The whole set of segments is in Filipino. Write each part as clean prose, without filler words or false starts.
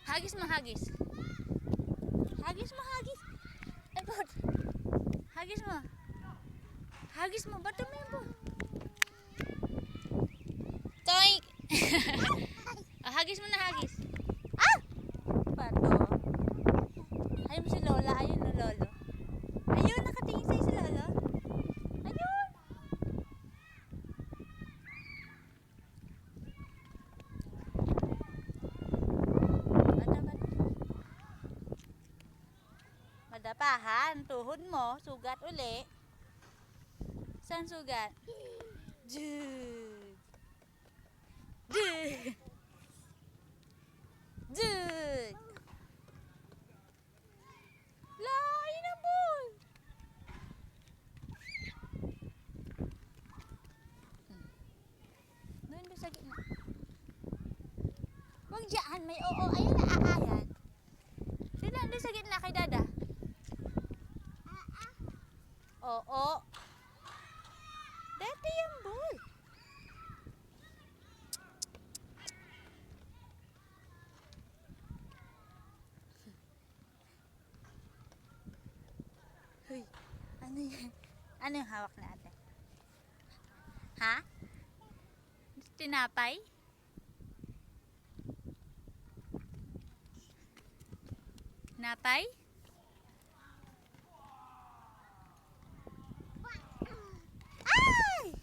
Hagis mo, hagis. Hagis mo, hagis. Ay, bot. Hagis mo. Hagis mo. Ba't tumimbo? Toink! Oh, hagis mo na, hagis. Ah! Bato. Ayun mo si Lola. Ayun na, Lolo. Ayun, nakatingin sa'yo si Lolo. Ayun. Madapahan, tuhod mo, sugat uli. Saan sugat? Jud. Jud. Jud. Lain na ball. Doon sa gitna. Huwag dyan, may oo. Ayun na, aayan. Doon sa gitna kay Dada. Oo. Dati yung ball. Hoy, ano yan? Ano yung hawak natin? Ha? Tinapay? Napay? Ay!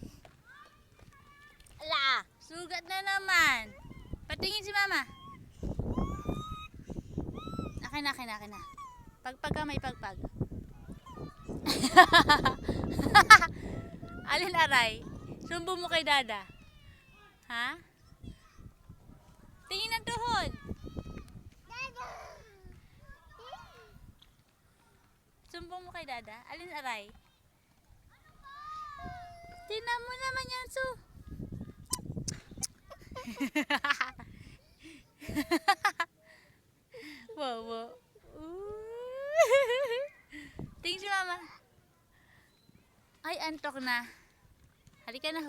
Ala, sugat na naman. Patingin si Mama. Akin na. Pagpag ka, may pagpag. Alin aray? Sumbo mo kay Dada. Ha? Tingin ang tuhod. Sumbo mo kay Dada. Alin aray? Tingnan mo naman yan, Su. Wow. Tingin si Mama. Ay, antok na. Halika na,